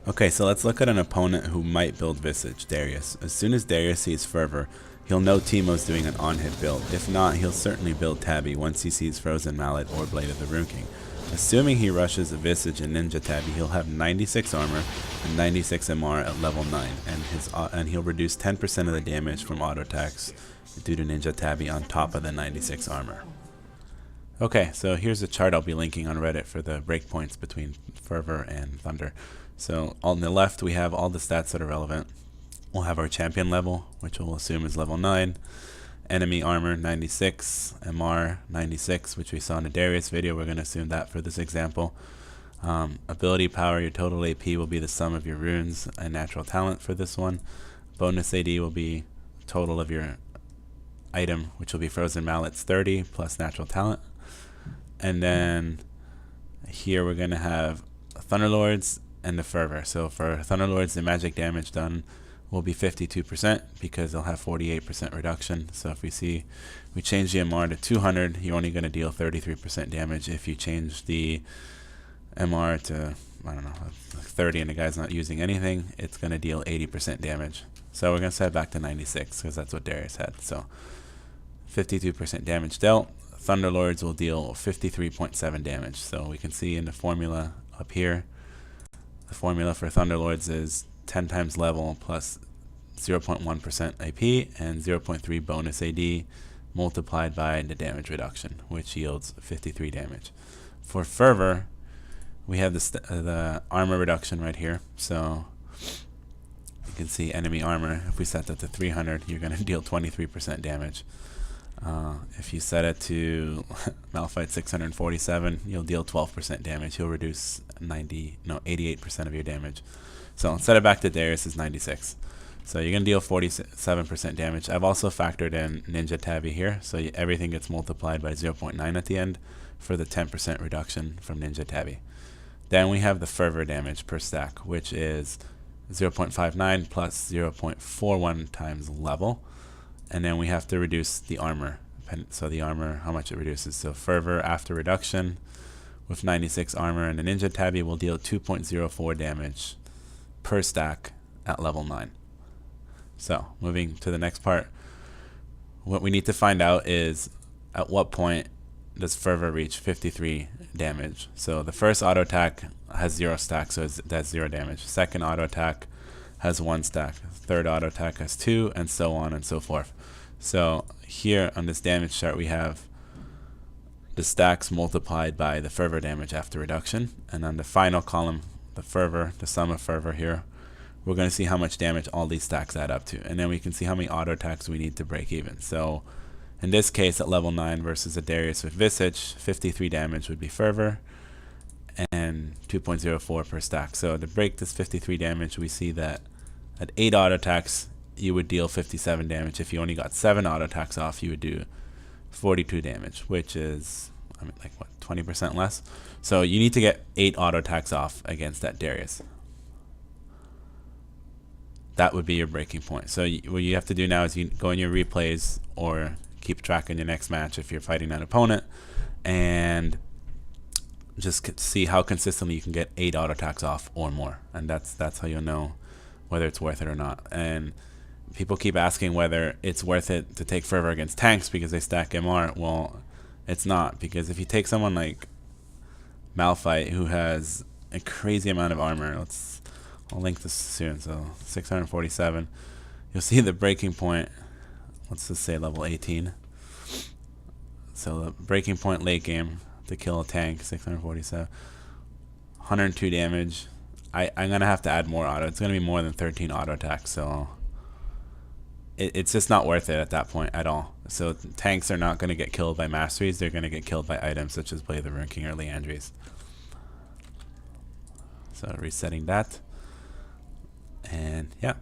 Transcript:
Okay, so let's look at an opponent who might build Visage, Darius. As soon as Darius sees Fervor, he'll know Teemo's doing an on-hit build. If not, he'll certainly build Tabby once he sees Frozen Mallet or Blade of the Rune King. Assuming he rushes a Visage and Ninja Tabby, he'll have 96 armor and 96 MR at level 9, and he'll reduce 10% of the damage from auto attacks due to Ninja Tabby on top of the 96 armor. Okay, so here's a chart I'll be linking on Reddit for the breakpoints between Fervor and Thunder. So on the left we have all the stats that are relevant. We'll have our champion level, which we'll assume is level 9. Enemy armor 96, MR 96, which we saw in the Darius video. We're going to assume that for this example. Ability power, your total AP will be the sum of your runes and natural talent for this one. Bonus AD will be total of your item, which will be Frozen Mallets 30 plus natural talent. And then here we're going to have Thunderlords and the Fervor. So for Thunderlords, the magic damage done will be 52% because they'll have 48% reduction. So if we change the MR to 200, you're only going to deal 33% damage. If you change the MR to, I don't know, 30 and the guy's not using anything, it's going to deal 80% damage. So we're going to set it back to 96 because that's what Darius had. So 52% damage dealt. Thunderlords will deal 53.7 damage. So we can see in the formula up here, the formula for Thunderlords is 10 times level plus 0.1% AP and 0.3 bonus AD multiplied by the damage reduction, which yields 53 damage. For Fervor, we have the armor reduction right here. So you can see enemy armor. If we set that to 300, you're going to deal 23% damage. If you set it to Malphite 647, you'll deal 12% damage. He'll reduce 88% of your damage. So set it back to Darius is 96. So you're going to deal 47% damage. I've also factored in Ninja Tabby here. So everything gets multiplied by 0.9 at the end for the 10% reduction from Ninja Tabby. Then we have the Fervor damage per stack, which is 0.59 plus 0.41 times level. And then we have to reduce the armor. So the armor, how much it reduces. So Fervor after reduction with 96 armor and a Ninja Tabby will deal 2.04 damage per stack at level 9. So moving to the next part, what we need to find out is at what point does Fervor reach 53 damage. So the first auto attack has 0 stack, so that's 0 damage. Second auto attack has 1 stack. Third auto attack has 2, and so on and so forth. So here on this damage chart we have the stacks multiplied by the Fervor damage after reduction, and on the final column, the Fervor, the sum of Fervor here, we're going to see how much damage all these stacks add up to, and then we can see how many auto attacks we need to break even. So in this case at level 9 versus a Darius with Visage, 53 damage would be Fervor and 2.04 per stack. So to break this 53 damage, we see that at 8 auto attacks you would deal 57 damage. If you only got 7 auto attacks off, you would do 42 damage, which is, I mean, like what, 20% less. So you need to get 8 auto attacks off against that Darius. That would be your breaking point. So what you have to do now is you go in your replays or keep track in your next match if you're fighting that opponent, and just see how consistently you can get 8 auto attacks off or more, and that's how you'll know whether it's worth it or not. And people keep asking whether it's worth it to take Fervor against tanks because they stack MR. Well, it's not, because if you take someone like Malphite who has a crazy amount of armor, I'll link this soon, so 647, you'll see the breaking point, let's just say level 18. So the breaking point late game to kill a tank, 647, 102 damage. I'm going to have to add more auto. It's going to be more than 13 auto attacks, so it's just not worth it at that point at all. So tanks are not going to get killed by masteries. They're going to get killed by items such as Blade of the Rune King or Liandry's. So resetting that. And yeah,